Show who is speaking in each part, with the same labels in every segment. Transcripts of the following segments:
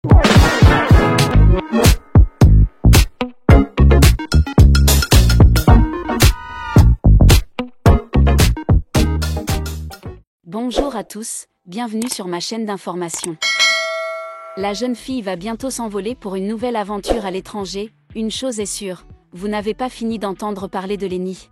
Speaker 1: Bonjour à tous, bienvenue sur ma chaîne d'information. La jeune fille va bientôt s'envoler pour une nouvelle aventure à l'étranger. Une chose est sûre, vous n'avez pas fini d'entendre parler de Lenny.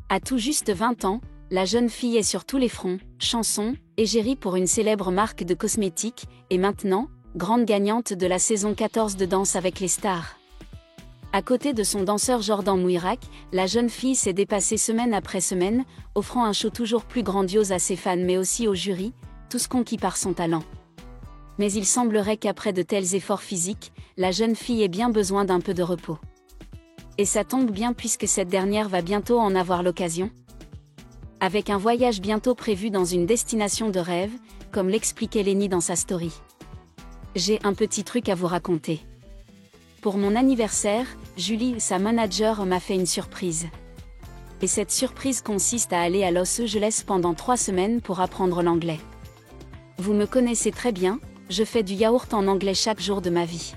Speaker 1: À tout juste 20 ans, la jeune fille est sur tous les fronts, chansons, égérie pour une célèbre marque de cosmétiques, et maintenant, grande gagnante de la saison 14 de Danse avec les stars. À côté de son danseur Jordan Mouirak, la jeune fille s'est dépassée semaine après semaine, offrant un show toujours plus grandiose à ses fans mais aussi au jury, tous conquis par son talent. Mais il semblerait qu'après de tels efforts physiques, la jeune fille ait bien besoin d'un peu de repos. Et ça tombe bien puisque cette dernière va bientôt en avoir l'occasion. Avec un voyage bientôt prévu dans une destination de rêve, comme l'expliquait Lenny dans sa story. J'ai un petit truc à vous raconter. Pour mon anniversaire, Julie, sa manager, m'a fait une surprise. Et cette surprise consiste à aller à Los Angeles pendant 3 semaines pour apprendre l'anglais. Vous me connaissez très bien, je fais du yaourt en anglais chaque jour de ma vie.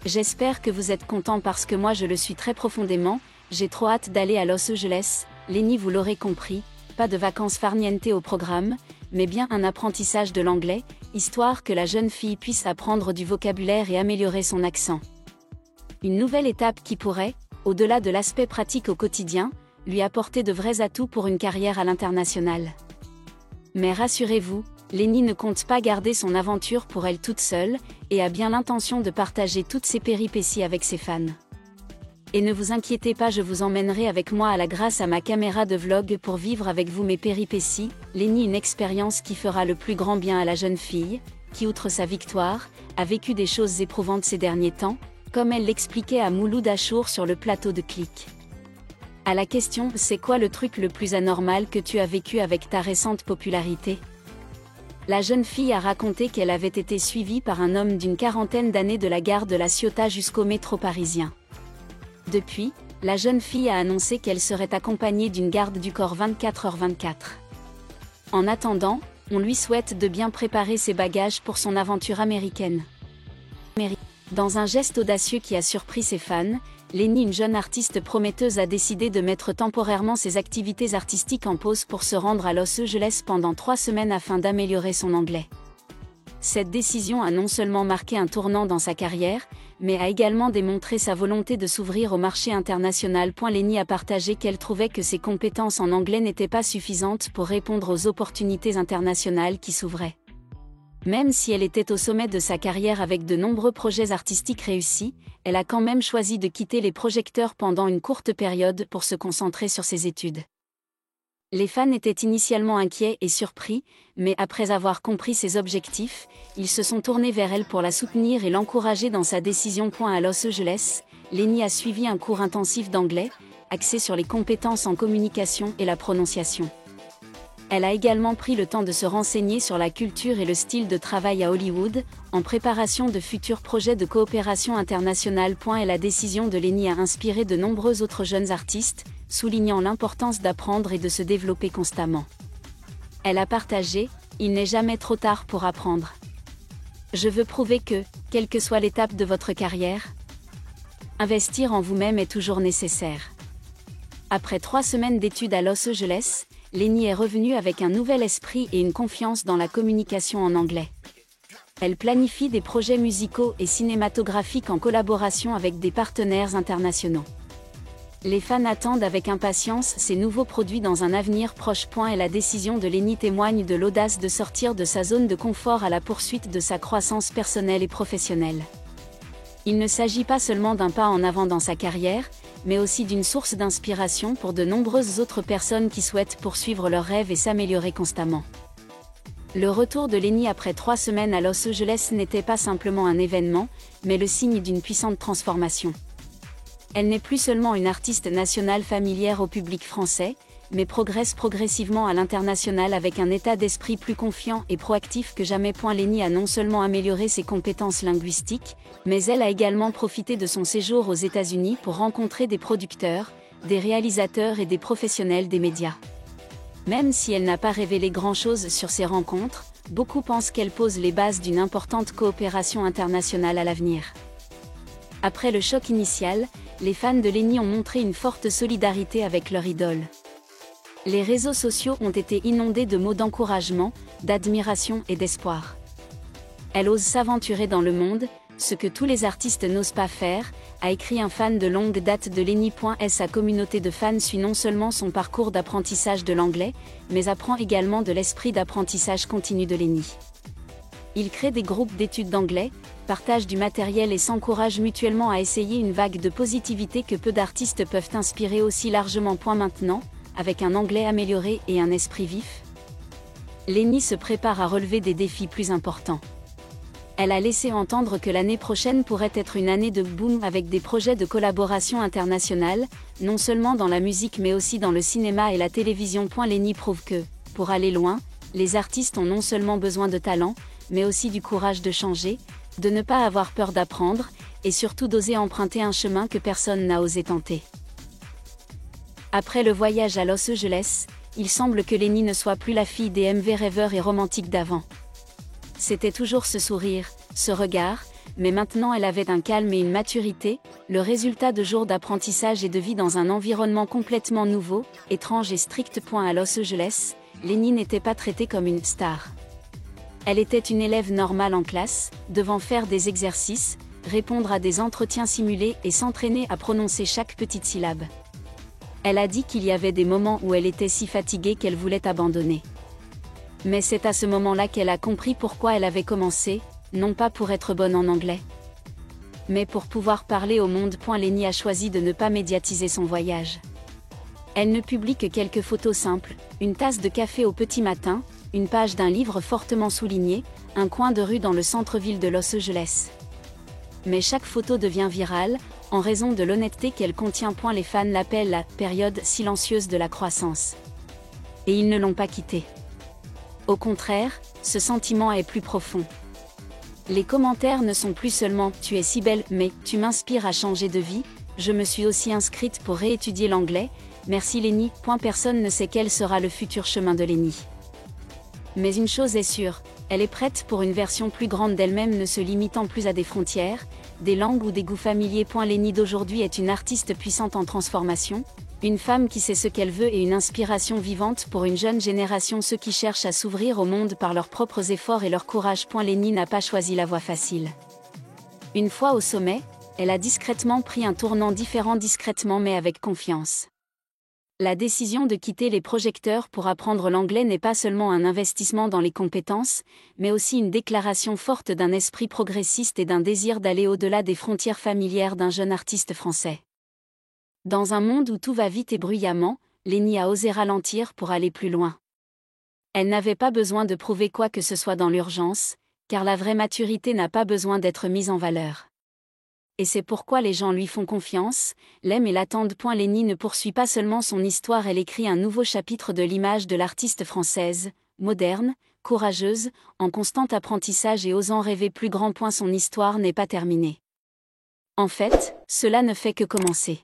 Speaker 1: J'espère que vous êtes contents parce que moi je le suis très profondément, j'ai trop hâte d'aller à Los Angeles. Lenny, vous l'aurez compris, pas de vacances farniente au programme, mais bien un apprentissage de l'anglais, histoire que la jeune fille puisse apprendre du vocabulaire et améliorer son accent. Une nouvelle étape qui pourrait, au-delà de l'aspect pratique au quotidien, lui apporter de vrais atouts pour une carrière à l'international. Mais rassurez-vous, Lenny ne compte pas garder son aventure pour elle toute seule, et a bien l'intention de partager toutes ses péripéties avec ses fans. Et ne vous inquiétez pas, je vous emmènerai avec moi grâce à ma caméra de vlog pour vivre avec vous mes péripéties. Lenny, une expérience qui fera le plus grand bien à la jeune fille, qui outre sa victoire, a vécu des choses éprouvantes ces derniers temps, comme elle l'expliquait à Mouloud Achour sur le plateau de Click. À la question « C'est quoi le truc le plus anormal que tu as vécu avec ta récente popularité ?» La jeune fille a raconté qu'elle avait été suivie par un homme d'une quarantaine d'années de la gare de la Ciotat jusqu'au métro parisien. Depuis, la jeune fille a annoncé qu'elle serait accompagnée d'une garde du corps 24h24. En attendant, on lui souhaite de bien préparer ses bagages pour son aventure américaine. Dans un geste audacieux qui a surpris ses fans, Lenny, une jeune artiste prometteuse, a décidé de mettre temporairement ses activités artistiques en pause pour se rendre à Los Angeles pendant 3 semaines afin d'améliorer son anglais. Cette décision a non seulement marqué un tournant dans sa carrière, mais a également démontré sa volonté de s'ouvrir au marché international. Lenny a partagé qu'elle trouvait que ses compétences en anglais n'étaient pas suffisantes pour répondre aux opportunités internationales qui s'ouvraient. Même si elle était au sommet de sa carrière avec de nombreux projets artistiques réussis, elle a quand même choisi de quitter les projecteurs pendant une courte période pour se concentrer sur ses études. Les fans étaient initialement inquiets et surpris, mais après avoir compris ses objectifs, ils se sont tournés vers elle pour la soutenir et l'encourager dans sa décision. À Los Angeles, Lenny a suivi un cours intensif d'anglais, axé sur les compétences en communication et la prononciation. Elle a également pris le temps de se renseigner sur la culture et le style de travail à Hollywood, en préparation de futurs projets de coopération internationale. Et la décision de Lenny a inspiré de nombreux autres jeunes artistes, soulignant l'importance d'apprendre et de se développer constamment. Elle a partagé « Il n'est jamais trop tard pour apprendre. Je veux prouver que, quelle que soit l'étape de votre carrière, investir en vous-même est toujours nécessaire. » Après 3 semaines d'études à Los Angeles, Lenny est revenue avec un nouvel esprit et une confiance dans la communication en anglais. Elle planifie des projets musicaux et cinématographiques en collaboration avec des partenaires internationaux. Les fans attendent avec impatience ces nouveaux produits dans un avenir proche. Et la décision de Lenny témoigne de l'audace de sortir de sa zone de confort à la poursuite de sa croissance personnelle et professionnelle. Il ne s'agit pas seulement d'un pas en avant dans sa carrière, mais aussi d'une source d'inspiration pour de nombreuses autres personnes qui souhaitent poursuivre leurs rêves et s'améliorer constamment. Le retour de Lenny après 3 semaines à Los Angeles n'était pas simplement un événement, mais le signe d'une puissante transformation. Elle n'est plus seulement une artiste nationale familière au public français, mais progresse progressivement à l'international avec un état d'esprit plus confiant et proactif que jamais. Lenny a non seulement amélioré ses compétences linguistiques, mais elle a également profité de son séjour aux États-Unis pour rencontrer des producteurs, des réalisateurs et des professionnels des médias. Même si elle n'a pas révélé grand-chose sur ces rencontres, beaucoup pensent qu'elle pose les bases d'une importante coopération internationale à l'avenir. Après le choc initial, les fans de Lenny ont montré une forte solidarité avec leur idole. Les réseaux sociaux ont été inondés de mots d'encouragement, d'admiration et d'espoir. Elle ose s'aventurer dans le monde, ce que tous les artistes n'osent pas faire, a écrit un fan de longue date de Lenny. Sa communauté de fans suit non seulement son parcours d'apprentissage de l'anglais, mais apprend également de l'esprit d'apprentissage continu de Lenny. Ils créent des groupes d'études d'anglais, partagent du matériel et s'encouragent mutuellement à essayer une vague de positivité que peu d'artistes peuvent inspirer aussi largement. Maintenant, avec un anglais amélioré et un esprit vif, Lenny se prépare à relever des défis plus importants. Elle a laissé entendre que l'année prochaine pourrait être une année de boom avec des projets de collaboration internationale, non seulement dans la musique mais aussi dans le cinéma et la télévision. Lenny prouve que, pour aller loin, les artistes ont non seulement besoin de talent, mais aussi du courage de changer, de ne pas avoir peur d'apprendre, et surtout d'oser emprunter un chemin que personne n'a osé tenter. Après le voyage à Los Angeles, il semble que Lenny ne soit plus la fille des MV rêveurs et romantiques d'avant. C'était toujours ce sourire, ce regard, mais maintenant elle avait un calme et une maturité, le résultat de jours d'apprentissage et de vie dans un environnement complètement nouveau, étrange et strict. À Los Angeles, Lenny n'était pas traitée comme une star. Elle était une élève normale en classe, devant faire des exercices, répondre à des entretiens simulés et s'entraîner à prononcer chaque petite syllabe. Elle a dit qu'il y avait des moments où elle était si fatiguée qu'elle voulait abandonner. Mais c'est à ce moment-là qu'elle a compris pourquoi elle avait commencé, non pas pour être bonne en anglais, mais pour pouvoir parler au monde. Lenny a choisi de ne pas médiatiser son voyage. Elle ne publie que quelques photos simples, une tasse de café au petit matin, une page d'un livre fortement souligné, un coin de rue dans le centre-ville de Los Angeles. Mais chaque photo devient virale, en raison de l'honnêteté qu'elle contient. Les fans l'appellent la « période silencieuse de la croissance ». Et ils ne l'ont pas quittée. Au contraire, ce sentiment est plus profond. Les commentaires ne sont plus seulement « tu es si belle » mais « tu m'inspires à changer de vie », je me suis aussi inscrite pour réétudier l'anglais, merci Lenny. Personne ne sait quel sera le futur chemin de Lenny. Mais une chose est sûre, elle est prête pour une version plus grande d'elle-même, ne se limitant plus à des frontières, des langues ou des goûts familiers. Lenny d'aujourd'hui est une artiste puissante en transformation, une femme qui sait ce qu'elle veut et une inspiration vivante pour une jeune génération, ceux qui cherchent à s'ouvrir au monde par leurs propres efforts et leur courage. Lenny n'a pas choisi la voie facile. Une fois au sommet, elle a discrètement pris un tournant différent, discrètement mais avec confiance. La décision de quitter les projecteurs pour apprendre l'anglais n'est pas seulement un investissement dans les compétences, mais aussi une déclaration forte d'un esprit progressiste et d'un désir d'aller au-delà des frontières familières d'un jeune artiste français. Dans un monde où tout va vite et bruyamment, Lenny a osé ralentir pour aller plus loin. Elle n'avait pas besoin de prouver quoi que ce soit dans l'urgence, car la vraie maturité n'a pas besoin d'être mise en valeur. Et c'est pourquoi les gens lui font confiance, l'aiment et l'attendent. Lenny ne poursuit pas seulement son histoire, elle écrit un nouveau chapitre de l'image de l'artiste française, moderne, courageuse, en constant apprentissage et osant rêver plus grand. Son histoire n'est pas terminée. En fait, cela ne fait que commencer.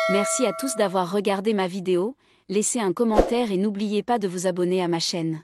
Speaker 1: Merci à tous d'avoir regardé ma vidéo, laissez un commentaire et n'oubliez pas de vous abonner à ma chaîne.